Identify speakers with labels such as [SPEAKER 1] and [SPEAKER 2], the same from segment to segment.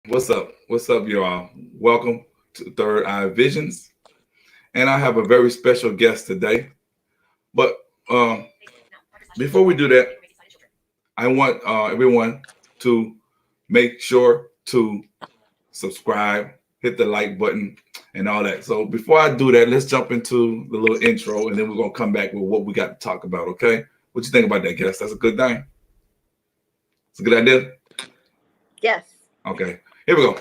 [SPEAKER 1] What's up? What's up, y'all? Welcome to Third Eye Visions. And I have a very special guest today. But before we do that, I want everyone to make sure to subscribe, hit the like button, and all that. So before I do that, let's jump into the little intro, and then we're gonna come back with what we got to talk about. Okay? What you think about that, guest? That's a good thing. It's a good idea.
[SPEAKER 2] Yes.
[SPEAKER 1] Okay, here we go.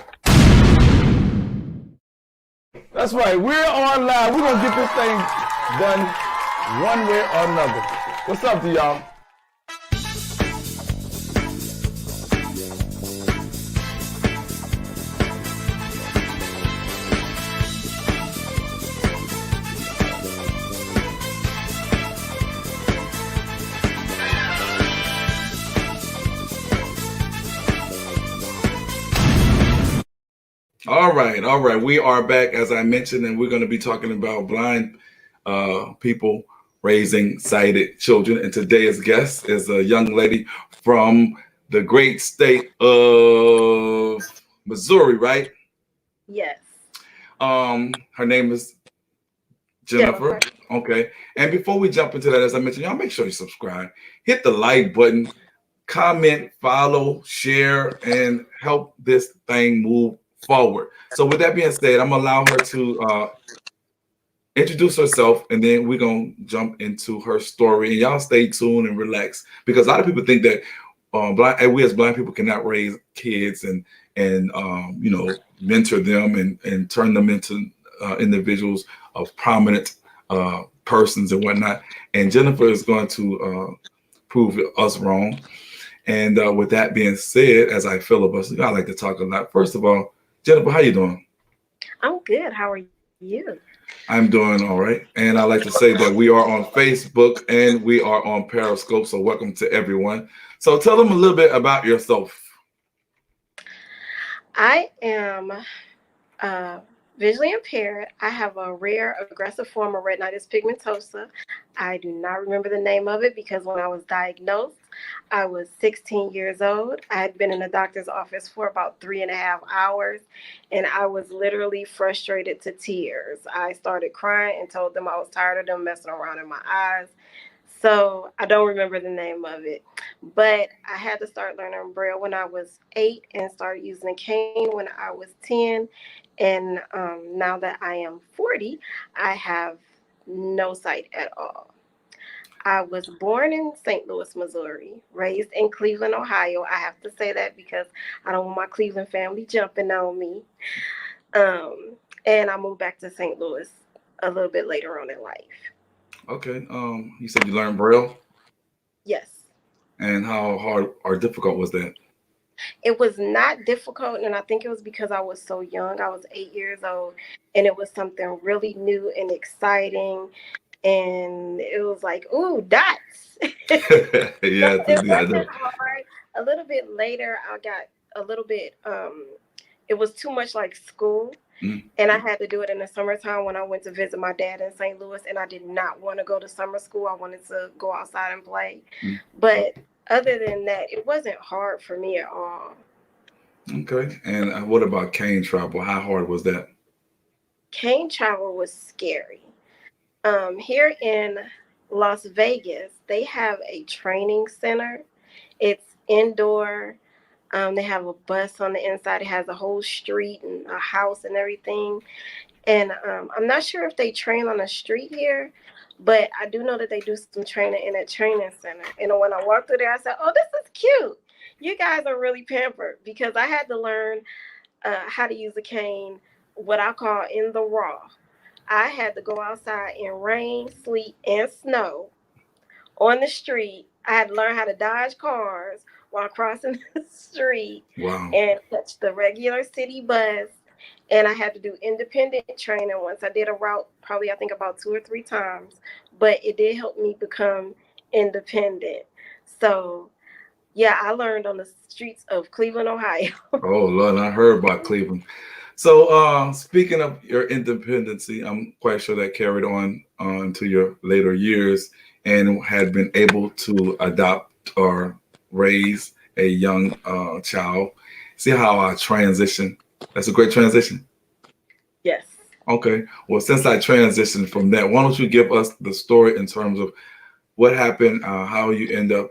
[SPEAKER 3] That's right. We're on live. We're gonna get this thing done one way or another. What's up to y'all?
[SPEAKER 1] All right. We are back, as I mentioned, and we're going to be talking about blind people raising sighted children. And today's guest is a young lady from the great state of Missouri, right?
[SPEAKER 2] Yes.
[SPEAKER 1] Her name is Jinnerfer.
[SPEAKER 2] Jennifer.
[SPEAKER 1] Okay. And before we jump into that, as I mentioned, y'all make sure you subscribe, hit the like button, comment, follow, share, and help this thing move forward. So, with that being said, I'm gonna allow her to introduce herself, and then we're gonna jump into her story. And y'all stay tuned and relax because a lot of people think that we as blind people cannot raise kids and mentor them and turn them into individuals of prominent persons and whatnot. And Jennifer is going to prove us wrong. And with that being said, as I filibuster, I like to talk a lot. First of all, Jennifer, how you doing?
[SPEAKER 2] I'm good. How are you?
[SPEAKER 1] I'm doing all right. And I like to say that we are on Facebook and we are on Periscope. So welcome to everyone. So tell them a little bit about yourself.
[SPEAKER 2] I am uh, visually impaired. I have a rare aggressive form of retinitis pigmentosa. I do not remember the name of it because when I was diagnosed, I was 16 years old. I had been in the doctor's office for about 3.5 hours, and I was literally frustrated to tears. I started crying and told them I was tired of them messing around in my eyes. So I don't remember the name of it, but I had to start learning Braille when I was 8 and started using a cane when I was 10. And now that I am 40, I have no sight at all. I was born in St. Louis, Missouri, raised in Cleveland, Ohio. I have to say that because I don't want my Cleveland family jumping on me. And I moved back to St. Louis a little bit later on in life.
[SPEAKER 1] Okay. You said you learned Braille,
[SPEAKER 2] Yes.
[SPEAKER 1] and how hard or difficult was that?
[SPEAKER 2] It was not difficult, and I think it was because I was so young. I was 8 years old, and it was something really new and exciting. And it was like, ooh, dots.
[SPEAKER 1] Yeah,
[SPEAKER 2] It
[SPEAKER 1] yeah, I
[SPEAKER 2] wasn't
[SPEAKER 1] know.
[SPEAKER 2] hard. A little bit later, I got a little bit, it was too much like school.
[SPEAKER 1] Mm,
[SPEAKER 2] And I had to do it in the summertime when I went to visit my dad in St. Louis. And I did not want to go to summer school. I wanted to go outside and play.
[SPEAKER 1] mm.
[SPEAKER 2] But other than that, it wasn't hard for me at all.
[SPEAKER 1] Okay. And what about cane travel? How hard was that?
[SPEAKER 2] Cane travel was scary. Here in Las Vegas, they have a training center. It's indoor. They have a bus on the inside. It has a whole street and a house and everything. And I'm not sure if they train on the street here, but I do know that they do some training in a training center. And when I walked through there, I said, "Oh, this is cute. You guys are really pampered," because I had to learn how to use a cane, what I call in the raw. I had to go outside in rain, sleet, and snow on the street. I had to learn how to dodge cars while crossing the street
[SPEAKER 1] Wow.
[SPEAKER 2] and catch the regular city bus. And I had to do independent training once I did a route, probably I think about 2 or 3 times, but it did help me become independent. So, yeah, I learned on the streets of Cleveland, Ohio.
[SPEAKER 1] Oh Lord, I heard about Cleveland. So speaking of your independency, I'm quite sure that carried on to your later years and had been able to adopt or raise a young child. See how I transition? That's a great transition.
[SPEAKER 2] Yes.
[SPEAKER 1] Okay. Well, since I transitioned from that, why don't you give us the story in terms of what happened, how you end up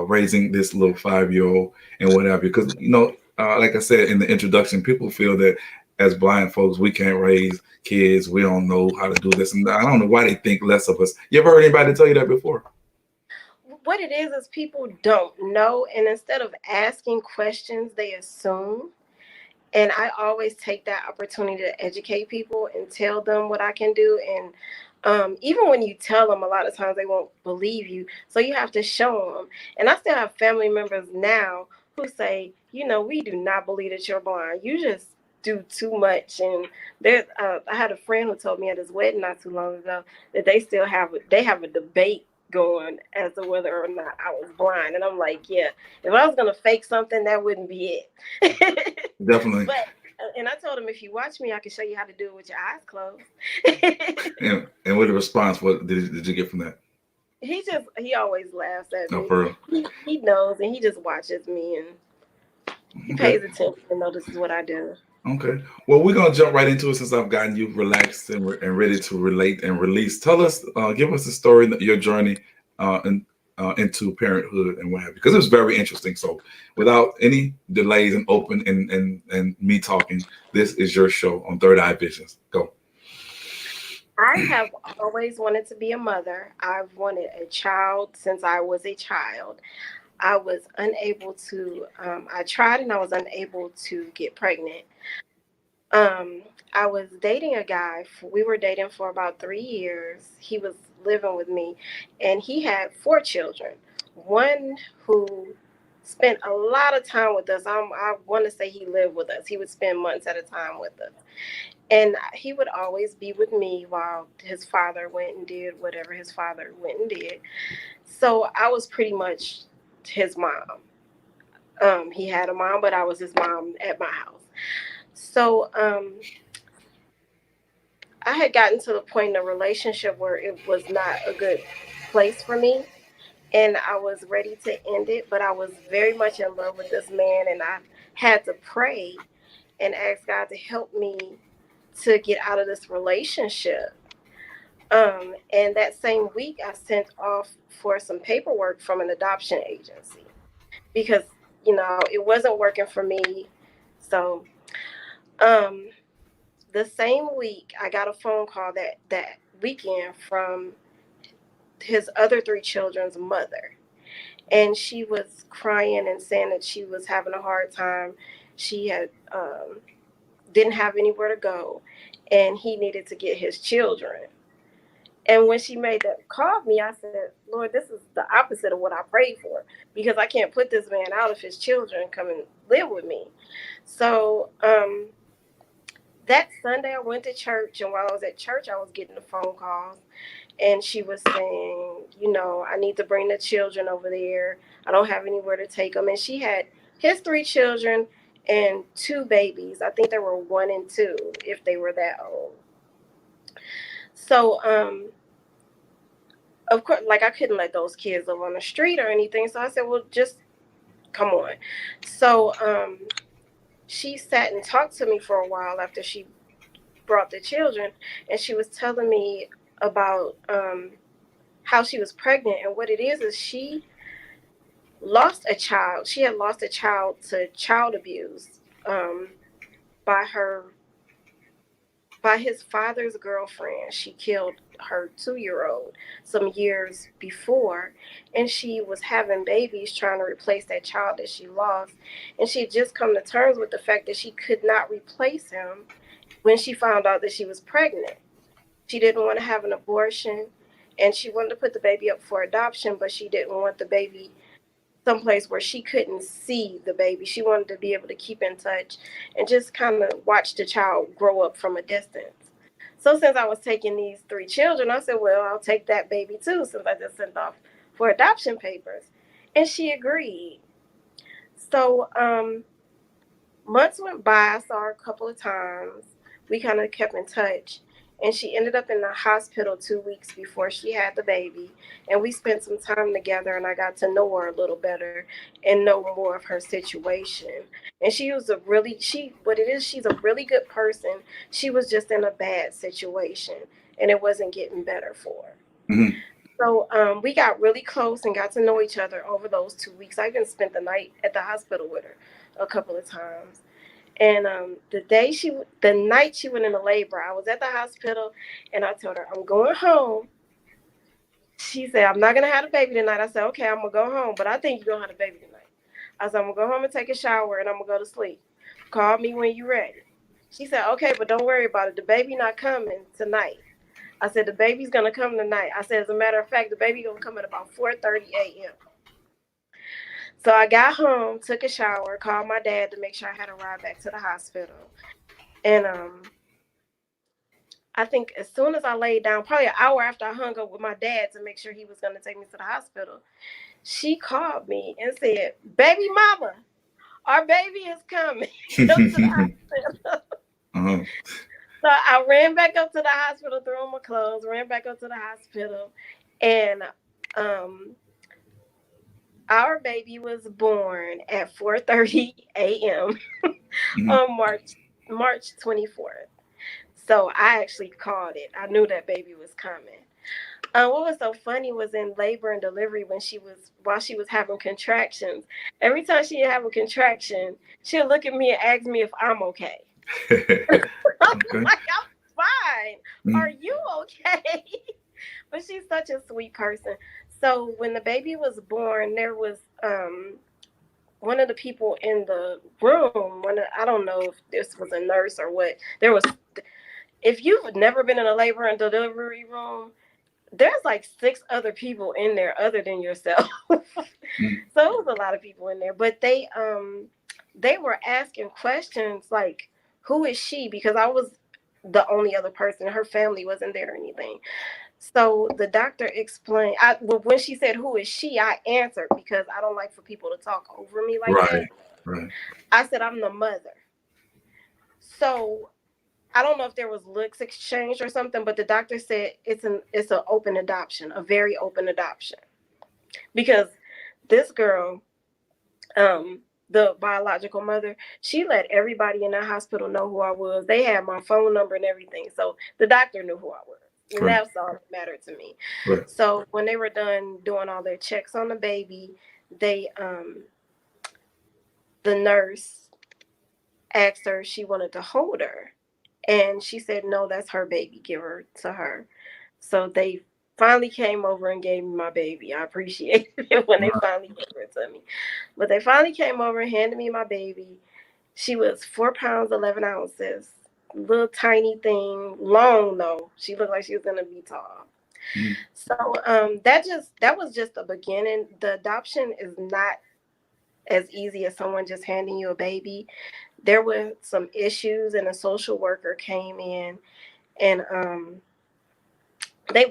[SPEAKER 1] raising this little 5-year old and what have you? Because like I said in the introduction, people feel that as blind folks we can't raise kids, we don't know how to do this, and I don't know why they think less of us. You ever heard anybody tell you that before?
[SPEAKER 2] What it is people don't know, and instead of asking questions, they assume. And I always take that opportunity to educate people and tell them what I can do. And even when you tell them, a lot of times they won't believe you. So you have to show them. And I still have family members now who say, we do not believe that you're blind. You just do too much. And I had a friend who told me at his wedding not too long ago that they have a debate going as to whether or not I was blind. And I'm like, yeah, if I was gonna fake something, that wouldn't be it.
[SPEAKER 1] Definitely.
[SPEAKER 2] But and I told him, if you watch me, I can show you how to do it with your eyes closed.
[SPEAKER 1] And with the response, what did you get from that?
[SPEAKER 2] He always laughs at
[SPEAKER 1] No,
[SPEAKER 2] me.
[SPEAKER 1] for real.
[SPEAKER 2] He knows, and he just watches me, and he
[SPEAKER 1] Okay.
[SPEAKER 2] pays attention and notices what I do.
[SPEAKER 1] Okay. Well, we're gonna jump right into it since I've gotten you relaxed and ready to relate and release. Tell us, give us the story, your journey, into parenthood and what have you, because it was very interesting. So, without any delays and open and me talking, this is your show on Third Eye Visions. Go.
[SPEAKER 2] I have always wanted to be a mother. I've wanted a child since I was a child. I was unable to. I tried and I was unable to get pregnant. Um, I was dating a guy. We were dating for about 3 years. He was living with me, and he had 4 children. One who spent a lot of time with us. I want to say he lived with us. He would spend months at a time with us, and he would always be with me while his father went and did whatever his father went and did. So I was pretty much his mom. He had a mom, but I was his mom at my house. So I had gotten to the point in the relationship where it was not a good place for me, and I was ready to end it, but I was very much in love with this man, and I had to pray and ask God to help me to get out of this relationship. And that same week, I sent off for some paperwork from an adoption agency because, it wasn't working for me. So, um, the same week, I got a phone call that weekend from his other 3 children's mother, and she was crying and saying that she was having a hard time. She had didn't have anywhere to go, and he needed to get his children. And when she made that call me, I said, Lord, this is the opposite of what I prayed for, because I can't put this man out if his children come and live with me. So that Sunday, I went to church, and while I was at church, I was getting the phone calls, and she was saying, I need to bring the children over there. I don't have anywhere to take them. And she had his 3 children and 2 babies. I think they were 1 and 2, if they were that old. So, of course, like, I couldn't let those kids live on the street or anything. So I said, well, just come on. So, she sat and talked to me for a while after she brought the children, and she was telling me about how she was pregnant. And what it is she lost a child. She had lost a child to child abuse, by her by his father's girlfriend. She killed her 2-year-old some years before, and she was having babies trying to replace that child that she lost. And she had just come to terms with the fact that she could not replace him when she found out that she was pregnant. She didn't want to have an abortion, and she wanted to put the baby up for adoption, but she didn't want the baby someplace where she couldn't see the baby. She wanted to be able to keep in touch and just kind of watch the child grow up from a distance. So since I was taking these 3 children, I said, well, I'll take that baby too, since I just sent off for adoption papers. And she agreed. So months went by. I saw her a couple of times. We kind of kept in touch. and she ended up in the hospital 2 weeks before she had the baby. And we spent some time together, and I got to know her a little better and know more of her situation. And she was a really what it is, she's a really good person. She was just in a bad situation, and it wasn't getting better for her.
[SPEAKER 1] Mm-hmm.
[SPEAKER 2] So we got really close and got to know each other over those 2 weeks. I even spent the night at the hospital with her a couple of times. And the night she went into labor, I was at the hospital, and I told her, I'm going home. She said, I'm not gonna have a baby tonight. I said, okay, I'm gonna go home, but I think you're gonna have a baby tonight. I said, I'm gonna go home and take a shower, and I'm gonna go to sleep. Call me when you're ready. She said, okay, but don't worry about it. The baby not coming tonight. I said, the baby's gonna come tonight. I said, as a matter of fact, the baby gonna come at about 4:30 a.m. So I got home, took a shower, called my dad to make sure I had a ride back to the hospital. And I think as soon as I laid down, probably an hour after I hung up with my dad to make sure he was going to take me to the hospital, she called me and said, baby mama, our baby is coming. Come to the hospital.
[SPEAKER 1] Uh-huh.
[SPEAKER 2] So I ran back up to the hospital, threw on my clothes, ran back up to the hospital, and our baby was born at 4:30 a.m.
[SPEAKER 1] Mm-hmm.
[SPEAKER 2] on March 24th. So I actually called it. I knew that baby was coming. What was so funny was in labor and delivery while she was having contractions. Every time she would have a contraction, she'll look at me and ask me if I'm okay. I'm
[SPEAKER 1] Okay.
[SPEAKER 2] like, I'm fine.
[SPEAKER 1] Mm-hmm.
[SPEAKER 2] Are you okay? But she's such a sweet person. So when the baby was born, there was one of the people in the room. I don't know if this was a nurse or what. If you've never been in a labor and delivery room, there's like 6 other people in there other than yourself.
[SPEAKER 1] Mm-hmm.
[SPEAKER 2] So it was a lot of people in there, but they were asking questions like, who is she? Because I was the only other person. Her family wasn't there or anything. So the doctor explained, when she said, who is she? I answered because I don't like for people to talk over me like
[SPEAKER 1] Right.
[SPEAKER 2] that.
[SPEAKER 1] Right.
[SPEAKER 2] I said, I'm the mother. So I don't know if there was looks exchanged or something, but the doctor said it's an open adoption, a very open adoption, because this girl, the biological mother, she let everybody in the hospital know who I was. They had my phone number and everything, so the doctor knew who I was, and
[SPEAKER 1] Right.
[SPEAKER 2] that's all that mattered to me.
[SPEAKER 1] Right.
[SPEAKER 2] So when they were done doing all their checks on the baby, they the nurse asked her if she wanted to hold her. And she said, no, that's her baby. Give her to her. So they finally came over and gave me my baby. I appreciate it when they finally gave her to me. But they finally came over and handed me my baby. She was 4 pounds, 11 ounces. Little tiny thing. Long, though. She looked like she was going to be tall.
[SPEAKER 1] Mm-hmm.
[SPEAKER 2] So that was just the beginning. The adoption is not as easy as someone just handing you a baby. There were some issues, and a social worker came in, and they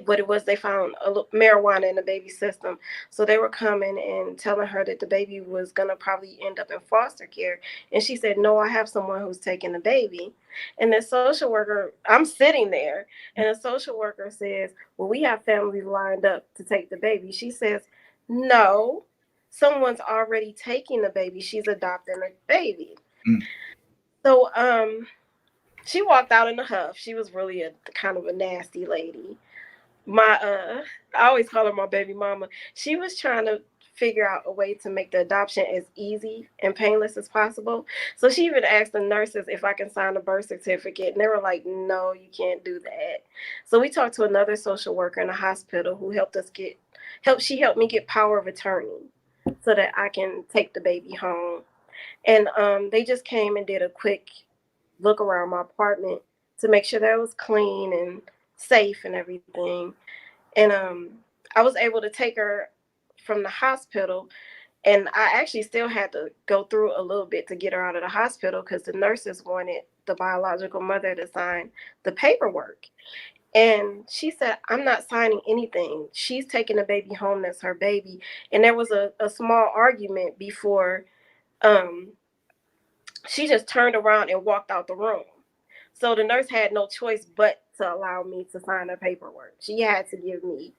[SPEAKER 2] found marijuana in the baby's system. So they were coming and telling her that the baby was gonna probably end up in foster care, and she said, no, I have someone who's taking the baby. And the social worker, I'm sitting there, and the social worker says, well, we have families lined up to take the baby. She says, no, someone's already taking the baby. She's adopting a baby.
[SPEAKER 1] Mm-hmm.
[SPEAKER 2] So she walked out in a huff. She was really a kind of a nasty lady. I always call her my baby mama. She was trying to figure out a way to make the adoption as easy and painless as possible. So she even asked the nurses if I can sign a birth certificate, and they were like, no, you can't do that. So we talked to another social worker in the hospital who helped me get power of attorney so that I can take the baby home. And they just came and did a quick look around my apartment to make sure that it was clean and safe and everything. And I was able to take her from the hospital, and I actually still had to go through a little bit to get her out of the hospital because the nurses wanted the biological mother to sign the paperwork. And she said, I'm not signing anything. She's taking the baby home. That's her baby. And there was a small argument before she just turned around and walked out the room. So the nurse had no choice but to allow me to sign the paperwork. She had to give me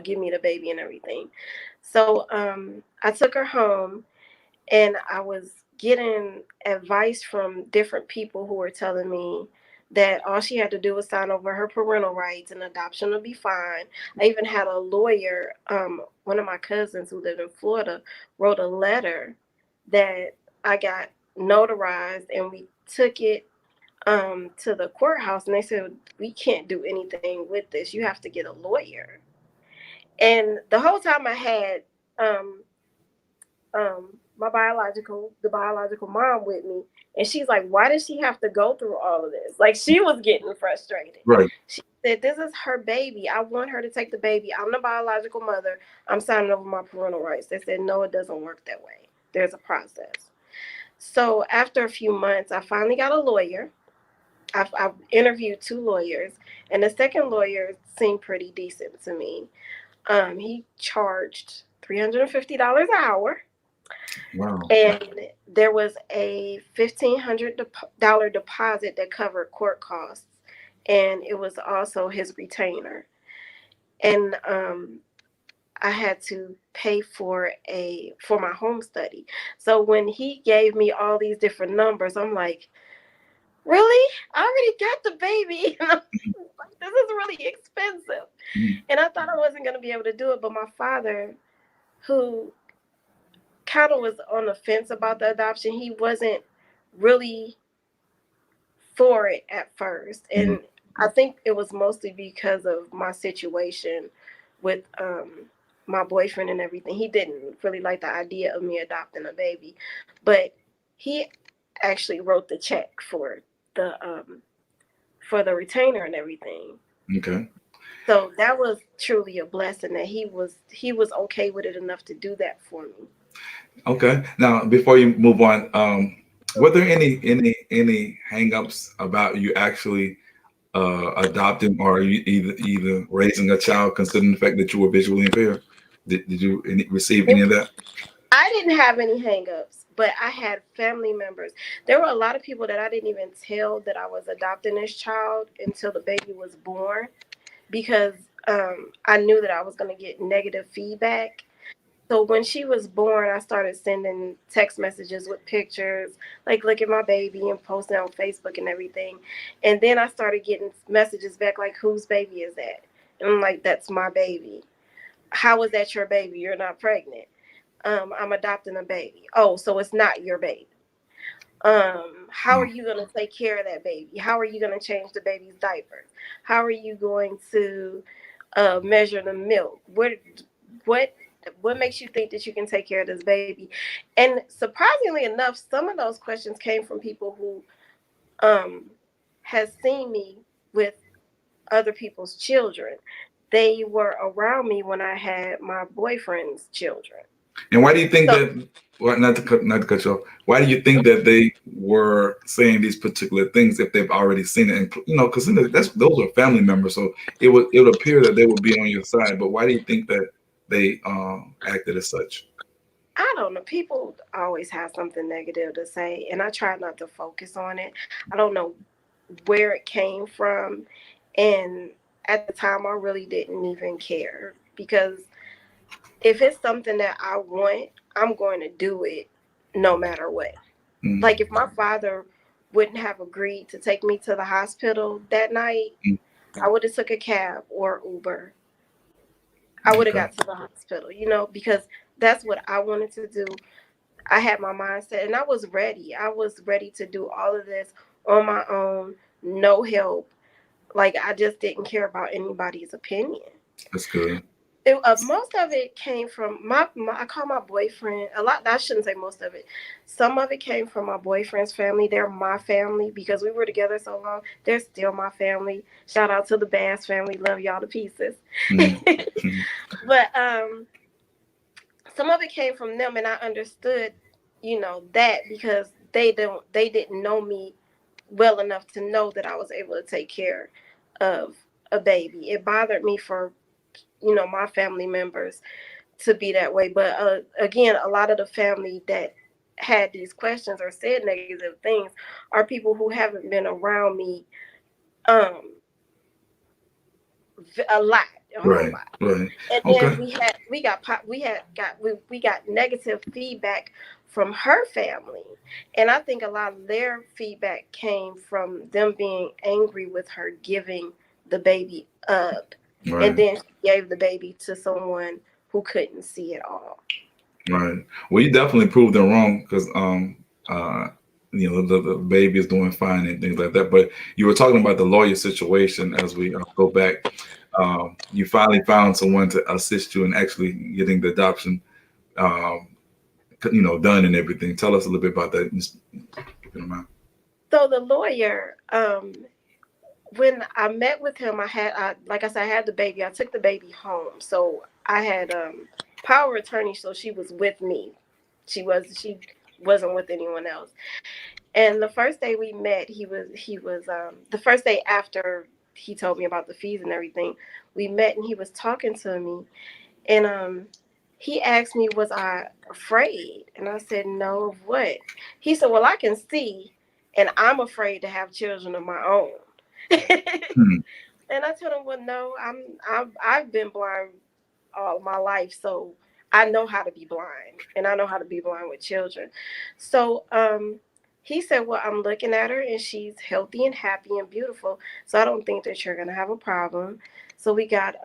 [SPEAKER 2] give me the baby and everything. So I took her home, and I was getting advice from different people who were telling me that all she had to do was sign over her parental rights and adoption would be fine. I even had a lawyer, one of my cousins who lived in Florida, wrote a letter that I got notarized, and we took it to the courthouse, and they said, we can't do anything with this. You have to get a lawyer. And the whole time I had um, the biological mom with me, and she's like, why does she have to go through all of this? Like, she was getting frustrated.
[SPEAKER 1] Right.
[SPEAKER 2] She said, this is her baby. I want her to take the baby. I'm the biological mother. I'm signing over my parental rights. They said, no, it doesn't work that way. There's a process. So after a few months, I finally got a lawyer. I've interviewed two lawyers, and the second lawyer seemed pretty decent to me. He charged $350 an hour.
[SPEAKER 1] Wow.
[SPEAKER 2] And there was a $1,500 deposit that covered court costs, and it was also his retainer. And I had to pay for my home study. So when he gave me all these different numbers, I'm like, really? I already got the baby. And I'm like, this is really expensive.
[SPEAKER 1] Mhm.
[SPEAKER 2] And I thought I wasn't going to be able to do it, but my father, who kind of was on the fence about the adoption. He wasn't really for it at first.
[SPEAKER 1] Mhm.
[SPEAKER 2] And I think it was mostly because of my situation with my boyfriend and everything. He didn't really like the idea of me adopting a baby. But he actually wrote the check for the retainer and everything.
[SPEAKER 1] Okay.
[SPEAKER 2] So that was truly a blessing that he was okay with it enough to do that for me.
[SPEAKER 1] Okay. Now, before you move on, were there any hangups about you actually adopting or you either raising a child, considering the fact that you were visually impaired? Did you receive any of that?
[SPEAKER 2] I didn't have any hangups, but I had family members. There were a lot of people that I didn't even tell that I was adopting this child until the baby was born, because I knew that I was going to get negative feedback. So when she was born, I started sending text messages with pictures, like, look at my baby, and posting on Facebook and everything. And then I started getting messages back like, whose baby is that? And I'm like, that's my baby. How is that your baby? You're not pregnant. I'm adopting a baby. Oh, so it's not your baby. How are
[SPEAKER 1] Oh,
[SPEAKER 2] you going to take care of that baby? How are you going to change the baby's diapers? How are you going to measure the milk? What what makes you think that you can take care of this baby? And surprisingly enough, some of those questions came from people who um, has seen me with other people's children. They were around me when I had my boyfriend's children.
[SPEAKER 1] and why do you think
[SPEAKER 2] So
[SPEAKER 1] that? Well, not to cut you off. Why do you think that they were saying these particular things if they've already seen it? And because those are family members, so it would appear that they would be on your side. But why do you think that they acted as such?
[SPEAKER 2] I don't know. People always have something negative to say, and I try not to focus on it. I don't know where it came from. And at the time, I really didn't even care, because if it's something that I want, I'm going to do it no matter what.
[SPEAKER 1] Mm,
[SPEAKER 2] Like, if my father wouldn't have agreed to take me to the hospital that night,
[SPEAKER 1] mm,
[SPEAKER 2] I would have took a cab or Uber. I would have
[SPEAKER 1] okay,
[SPEAKER 2] got to the hospital, because that's what I wanted to do. I had my mindset, and I was ready. I was ready to do all of this on my own, no help. Like, I just didn't care about anybody's opinion.
[SPEAKER 1] that's good.
[SPEAKER 2] Most of it came from I call my boyfriend a lot. I shouldn't say most of it. Some of it came from my boyfriend's family. They're my family because we were together so long. They're still my family. Shout out to the Bass family. Love y'all to pieces.
[SPEAKER 1] Mhm, mhm.
[SPEAKER 2] But some of it came from them, and I understood, that because they didn't know me well enough to know that I was able to take care of a baby. It bothered me for my family members to be that way. But again, a lot of the family that had these questions or said negative things are people who haven't been around me Um, a whole
[SPEAKER 1] Right.
[SPEAKER 2] lot.
[SPEAKER 1] Right.
[SPEAKER 2] And then
[SPEAKER 1] Okay.
[SPEAKER 2] we got negative feedback from her family, and I think a lot of their feedback came from them being angry with her giving the baby up, and
[SPEAKER 1] Right.
[SPEAKER 2] then she gave the baby to someone who couldn't see it all.
[SPEAKER 1] Right. Well, you definitely proved them wrong because uh the baby is doing fine and things like that. But you were talking about the lawyer situation as we go back. You finally found someone to assist you in actually getting the adoption, um, done and everything. Tell us a little bit about that, if you don't mind.
[SPEAKER 2] So the lawyer, when I met with him, like I said, I had the baby. I took the baby home, so I had power of attorney, so she was with me. She wasn't with anyone else. And the first day we met, he was the first day after he told me about the fees and everything. We met and he was talking to me, and he asked me, was I afraid? And I said, no, of what? He said, well, I can see, and I'm afraid to have children of my own.
[SPEAKER 1] Hmm.
[SPEAKER 2] And I told him, well, no, I've been blind all my life, so I know how to be blind, and I know how to be blind with children. So he said, well, I'm looking at her, and she's healthy and happy and beautiful, so I don't think that you're gonna have a problem. So we got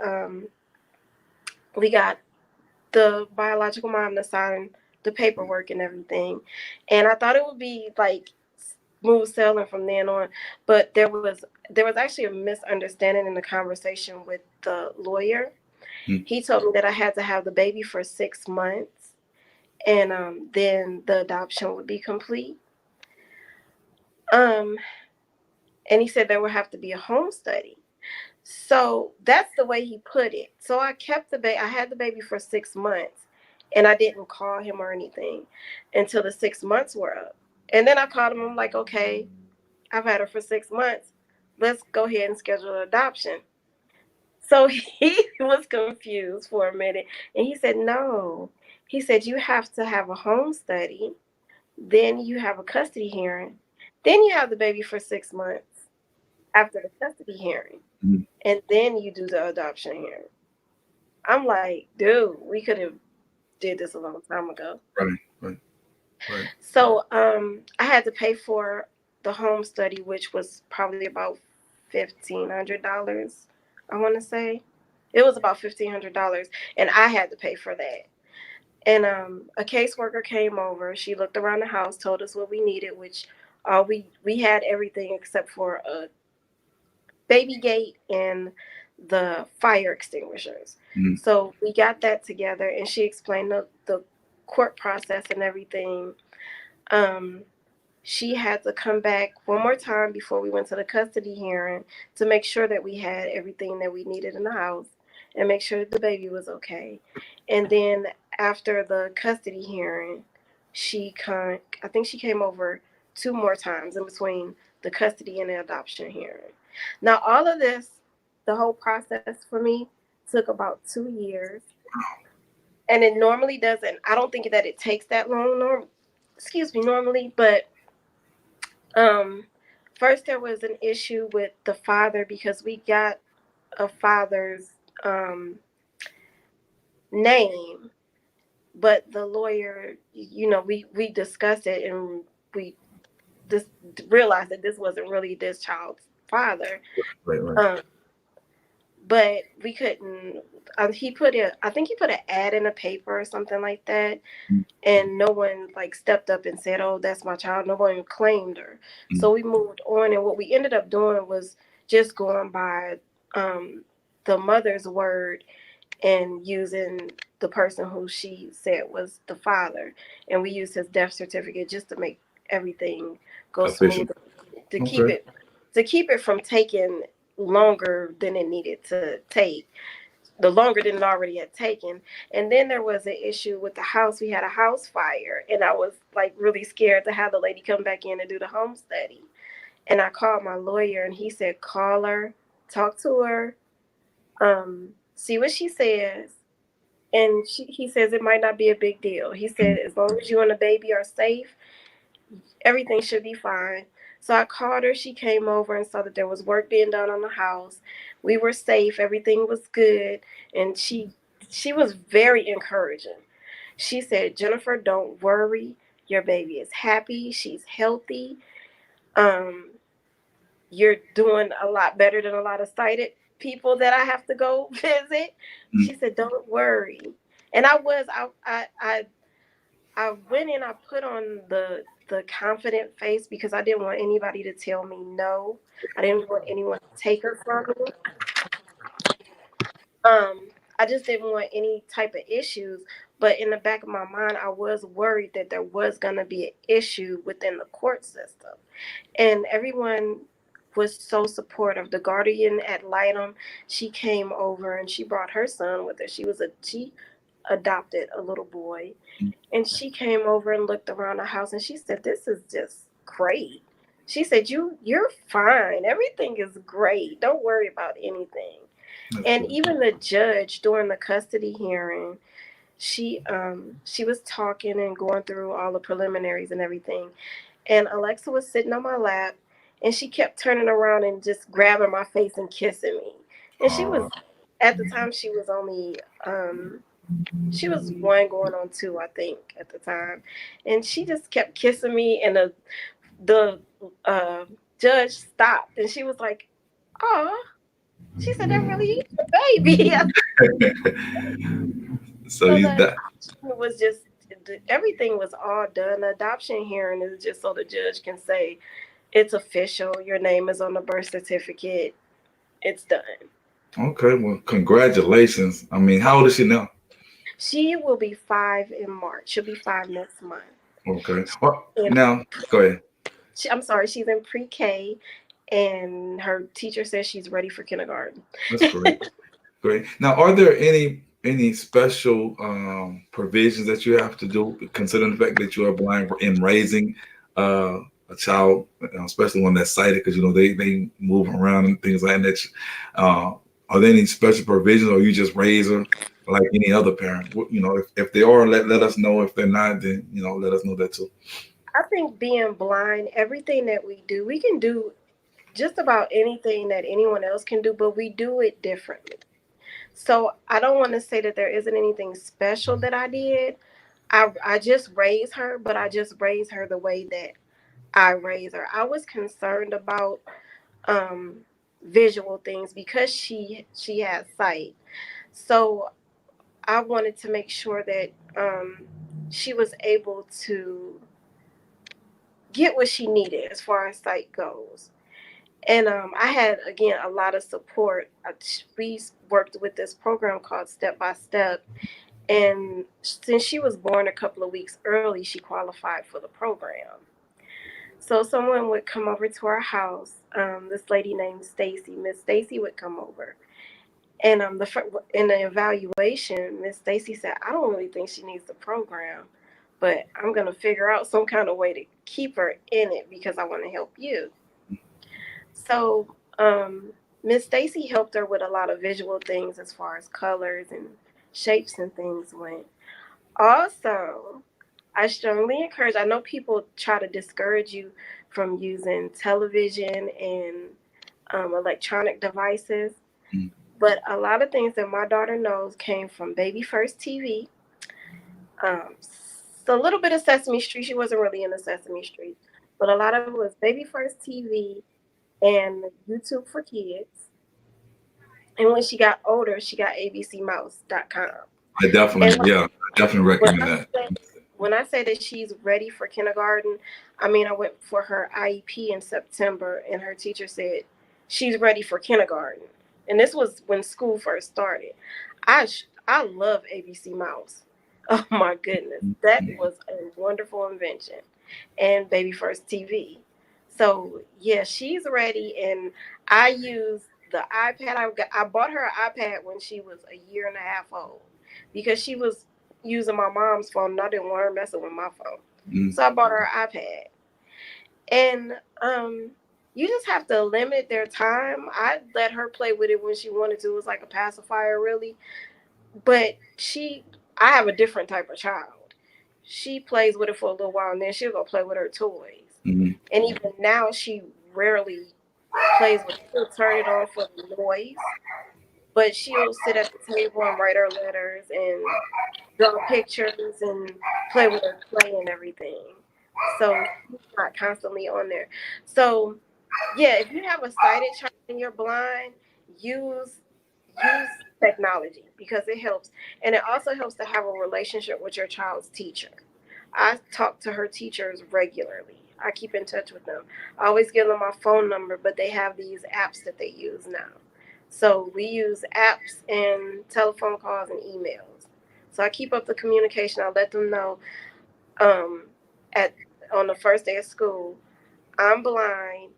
[SPEAKER 2] the biological mom to sign the paperwork and everything, and I thought it would be like smooth sailing from then on, but there was actually a misunderstanding in the conversation with the lawyer.
[SPEAKER 1] Hmm.
[SPEAKER 2] He told me that I had to have the baby for 6 months, and then the adoption would be complete. Um, and he said there would have to be a home study. So that's the way he put it. So I kept the baby. I had the baby for 6 months, and I didn't call him or anything until the 6 months were up. And then I called him. I'm like, okay, I've had her for 6 months. Let's go ahead and schedule an adoption. So he was confused for a minute, and he said, no. He said, you have to have a home study, then you have a custody hearing, then you have the baby for 6 months after the custody hearing,
[SPEAKER 1] Hmm.
[SPEAKER 2] and then you do the adoption hearing. I'm like, dude, we could have did this a long time ago.
[SPEAKER 1] Right. Right. Right.
[SPEAKER 2] So I had to pay for the home study, which was probably about $1,500. I want to say it was about $1,500, and I had to pay for that. And a caseworker came over. She looked around the house, told us what we needed, which we had everything except for a baby gate and the fire extinguishers.
[SPEAKER 1] Hmm.
[SPEAKER 2] So we got that together, and she explained the court process and everything. Um, she had to come back one more time before we went to the custody hearing to make sure that we had everything that we needed in the house and make sure that the baby was okay. And then after the custody hearing, I think she came over two more times in between the custody and the adoption hearing. Now all of this, the whole process for me took about 2 years. And it normally doesn't. I don't think that it takes that long excuse me, normally, but um, first, there was an issue with the father because we got a father's um, name, but the lawyer, we discussed it and we just realized that this wasn't really this child's father.
[SPEAKER 1] Right. Right.
[SPEAKER 2] Um, but we couldn't. I think he put an ad in a paper or something like that, and no one like stepped up and said, "Oh, that's my child." No one claimed her,
[SPEAKER 1] Hmm.
[SPEAKER 2] so we moved on. And what we ended up doing was just going by um, the mother's word and using the person who she said was the father, and we used his death certificate just to make everything go
[SPEAKER 1] Official.
[SPEAKER 2] smooth, to keep
[SPEAKER 1] Okay.
[SPEAKER 2] it to keep it from taking longer than it needed to take, the longer than it already had taken. And then there was an issue with the house. We had a house fire, and I was like really scared to have the lady come back in and do the home study. And I called my lawyer, and he said, call her, talk to her, see what she says. And he says it might not be a big deal. He
[SPEAKER 1] Hmm.
[SPEAKER 2] said as long as you and the baby are safe, everything should be fine. So I called her. She came over and saw that there was work being done on the house. We were safe. Everything was good, and she was very encouraging. She said, "Jinnerfer, don't worry. Your baby is happy. She's healthy. Um, you're doing a lot better than a lot of sighted people that I have to go visit."
[SPEAKER 1] Mm.
[SPEAKER 2] She said, "Don't worry." And I went in, I put on the confident face because I didn't want anybody to tell me no. I didn't want anyone to take her from me. Um, I just didn't want any type of issues. But in the back of my mind, I was worried that there was going to be an issue within the court system. And everyone was so supportive. The guardian at Lightem, she came over and she brought her son with her. She adopted a little boy, and she came over and looked around the house and she said, "This is just great." She said, You're fine. Everything is great. Don't worry about anything."
[SPEAKER 1] That's
[SPEAKER 2] And
[SPEAKER 1] good.
[SPEAKER 2] even the judge during the custody hearing, she was talking and going through all the preliminaries and everything. And Alexa was sitting on my lap and she kept turning around and just grabbing my face and kissing me. And she was,
[SPEAKER 1] Uh,
[SPEAKER 2] at the time, she was one going on two, I think, at the time. And she just kept kissing me, and the uh, judge stopped and she was like, "Oh," she said, "That really is your baby."
[SPEAKER 1] so
[SPEAKER 2] So
[SPEAKER 1] you
[SPEAKER 2] the
[SPEAKER 1] that
[SPEAKER 2] adoption was just, everything was all done. The adoption hearing is just so the judge can say, "It's official. Your name is on the birth certificate. It's done."
[SPEAKER 1] okay? Well, congratulations. I mean, how old is she now?
[SPEAKER 2] She will be 5 in March. She'll be 5 next month.
[SPEAKER 1] Okay. Well,
[SPEAKER 2] And
[SPEAKER 1] now go ahead.
[SPEAKER 2] I'm sorry, she's in pre-K, and her teacher says she's ready for kindergarten.
[SPEAKER 1] That's great. Great. Now, are there any special provisions that you have to do, considering the fact that you are blind in raising uh, a child, especially one that's sighted, because they move around and things like that. Uh, are there any special provisions, or you just raise her like any other parent? If they are, let us know. If they're not, then let us know that too.
[SPEAKER 2] I think being blind, everything that we do, we can do just about anything that anyone else can do, but we do it differently. So I don't want to say that there isn't anything special that I did. I just raised her, but I just raised her the way that I raised her. I was concerned about um, visual things because she has sight. So I wanted to make sure that she was able to get what she needed as far as sight goes. And I had, again, a lot of support. We worked with this program called Step by Step. And since she was born a couple of weeks early, she qualified for the program. So someone would come over to our house. This lady named Stacy, Miss Stacy, would come over. And in the evaluation, Miss Stacy said, "I don't really think she needs the program, but I'm gonna figure out some kind of way to keep her in it because I want to help you." So Miss Stacy helped her with a lot of visual things as far as colors and shapes and things went. Also, I strongly encourage, I know people try to discourage you from using television and electronic devices,
[SPEAKER 1] Mm.
[SPEAKER 2] but a lot of things that my daughter knows came from Baby First TV. So a little bit of Sesame Street. She wasn't really in the Sesame Street, but a lot of it was Baby First TV and YouTube for Kids. And when she got older, she got abcmouse.com.
[SPEAKER 1] I definitely,
[SPEAKER 2] And
[SPEAKER 1] yeah, I definitely
[SPEAKER 2] when
[SPEAKER 1] recommend
[SPEAKER 2] I
[SPEAKER 1] that.
[SPEAKER 2] say when I say that she's ready for kindergarten, I mean I went for her IEP in September, and her teacher said she's ready for kindergarten. And this was when school first started. I love ABC Mouse. Oh my goodness, that was a wonderful invention. And Baby First TV. So yeah, she's ready, and I use the iPad. I bought her an iPad when she was a year and a half old because she was using my mom's phone and I didn't want her messing with my phone.
[SPEAKER 1] Mm.
[SPEAKER 2] So I bought her an iPad. And you just have to limit their time. I let her play with it when she wanted to. It was like a pacifier really. But I have a different type of child. she plays with it for a little while, and then she'll go play with her toys.
[SPEAKER 1] Mm-hmm.
[SPEAKER 2] And even now, she rarely plays with it. She'll turn it on for the noise, but she'll sit at the table and write her letters and draw pictures and play with her clay and everything. So she's not constantly on there. So yeah, if you have a sighted child and you're blind, use use technology because it helps. And it also helps to have a relationship with your child's teacher. I talk to her teachers regularly. I keep in touch with them. I always give them my phone number, but they have these apps that they use now. So we use apps and telephone calls and emails. So I keep up the communication. I let them know um, at on the first day of school, I'm blind.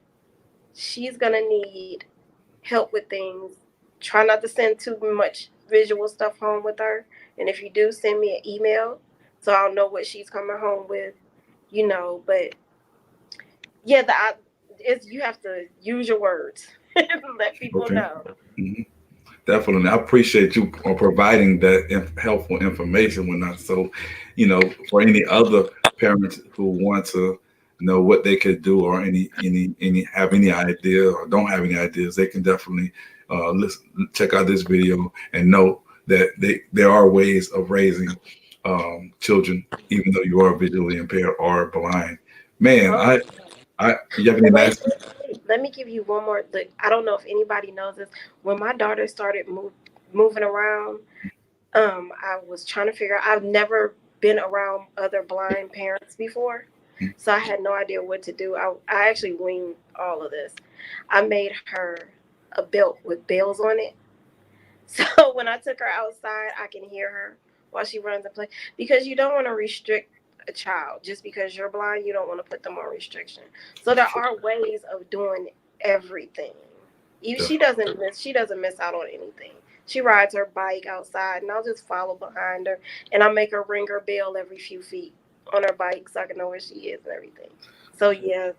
[SPEAKER 2] She's gonna need help with things. Try not to send too much visual stuff home with her. And if you do, send me an email so I'll know what she's coming home with. But yeah, it's you have to use your words and let people
[SPEAKER 1] Okay.
[SPEAKER 2] know.
[SPEAKER 1] Mhm. Definitely. I appreciate you providing that helpful information when not so, for any other parents who want to know what they could do or any have any idea or don't have any ideas, they can definitely listen, check out this video and know that there are ways of raising children, even though you are visually impaired or blind. Man,
[SPEAKER 2] Oh,
[SPEAKER 1] you have any
[SPEAKER 2] wait,
[SPEAKER 1] last?
[SPEAKER 2] let me give you one more. I don't know if anybody knows this. When my daughter started moving around, I was trying to figure out. I've never been around other blind parents before, so I had no idea what to do. I actually winged all of this. I made her a belt with bells on it, so when I took her outside, I can hear her while she runs and plays. Because you don't want to restrict a child just because you're blind. You don't want to put them on restriction. So there are ways of doing everything. Even she doesn't miss out on anything. She rides her bike outside, and I'll just follow behind her, and I make her ring her bell every few feet on her bike so I can know where she is and everything. So yeah,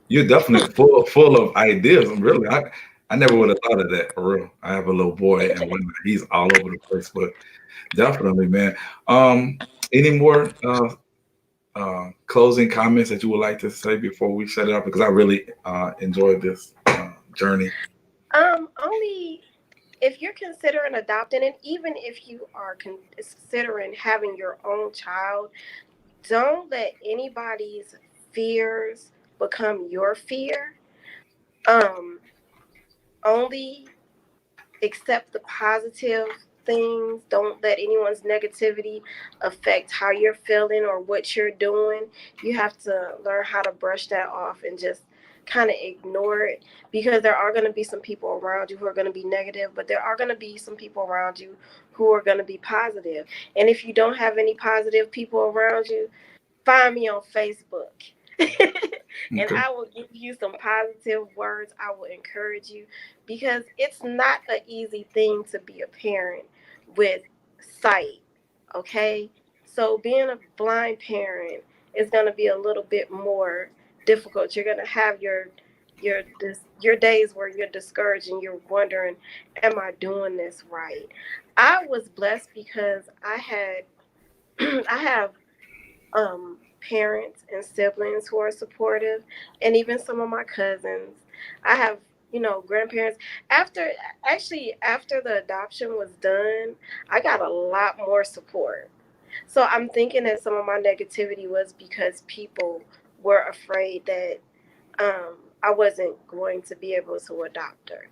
[SPEAKER 1] You're definitely full of ideas. Really, I never would have thought of that for real. I have a little boy and he's all over the place, but definitely, man. Um, any more closing comments that you would like to say before we shut it up? Because I really enjoyed this journey.
[SPEAKER 2] only if you're considering adopting, and even if you are considering having your own child, don't let anybody's fears become your fear. Um, only accept the positive things. Don't let anyone's negativity affect how you're feeling or what you're doing. You have to learn how to brush that off and just kind of ignore it, because there are going to be some people around you who are going to be negative, but there are going to be some people around you who are going to be positive. And if you don't have any positive people around you, find me on Facebook. And
[SPEAKER 1] Okay.
[SPEAKER 2] I will give you some positive words. I will encourage you, because it's not an easy thing to be a parent with sight. Okay? So being a blind parent is going to be a little bit more difficult. You're going to have your days where you're discouraged and you're wondering, am I doing this right? I was blessed because I had I have parents and siblings who are supportive, and even some of my cousins. I have, grandparents. After after the adoption was done, I got a lot more support. So I'm thinking that some of my negativity was because people were afraid that I wasn't going to be able to adopt her.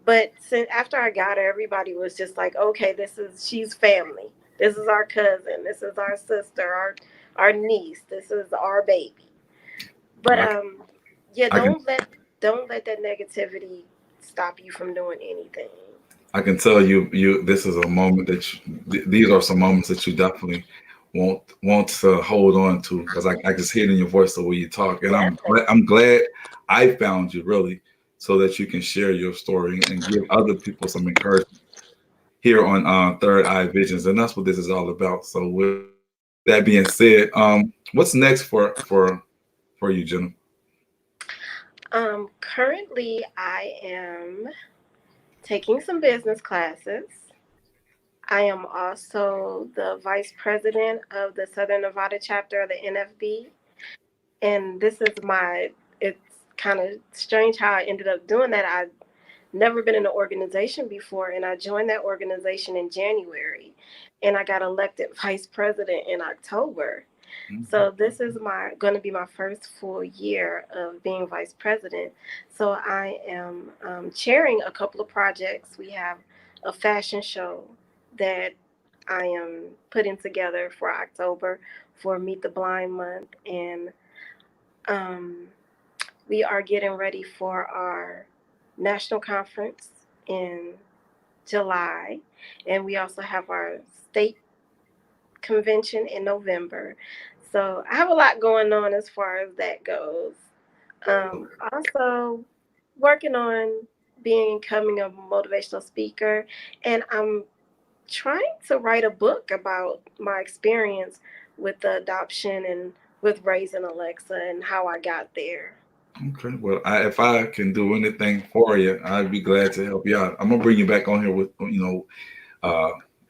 [SPEAKER 2] But since after I got her, everybody was just like, okay, she's family. This is our cousin. This is our sister, our niece. This is our baby. But
[SPEAKER 1] I,
[SPEAKER 2] yeah,
[SPEAKER 1] I can
[SPEAKER 2] don't let that negativity stop you from doing anything.
[SPEAKER 1] I can tell you this is a moment that these are some moments that you definitely want to hold on to, because I just hear it in your voice the way you talk, and
[SPEAKER 2] Definitely.
[SPEAKER 1] I'm glad I found you really so that you can share your story and give other people some encouragement here on Third Eye Visions, and that's what this is all about. So with that being said, what's next for you, Jenna?
[SPEAKER 2] Currently I am taking some business classes. I am also the vice president of the Southern Nevada chapter of the NFB. And this is it's kind of strange how I ended up doing that. I've never been in an organization before, and I joined that organization in January, and I got elected vice president in October.
[SPEAKER 1] Mhm.
[SPEAKER 2] So this is my going to be my first full year of being vice president. So I am chairing a couple of projects. We have a fashion show that I am putting together for October for Meet the Blind Month, and um, we are getting ready for our national conference in July, and we also have our state convention in November. So I have a lot going on as far as that goes. Also, working on becoming a motivational speaker, and I'm trying to write a book about my experience with the adoption and with raising Alexa and how I got there.
[SPEAKER 1] Okay. Well, if I can do anything for you, I'd be glad to help you out. I'm gonna bring you back on here with in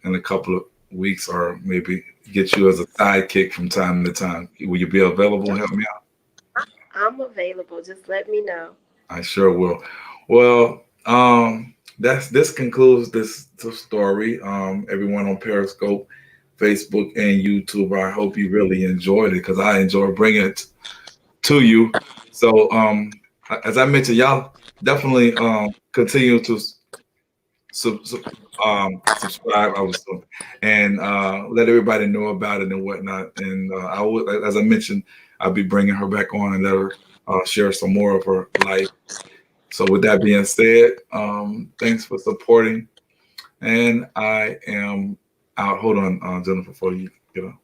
[SPEAKER 1] a couple of weeks, or maybe get you as a sidekick from time to time. Will you be available and help me out?
[SPEAKER 2] I'm available. Just let me know.
[SPEAKER 1] I sure will. Well, this concludes this story. Everyone on Periscope, Facebook, and YouTube. I hope you really enjoyed it, because I enjoy bringing it to you. So, as I mentioned, y'all definitely continue to subscribe. I was and let everybody know about it and whatnot. And I will, as I mentioned, I'll be bringing her back on and let her share some more of her life. So, with that being said, thanks for supporting. And I am out. Hold on, Jennifer, before you get up.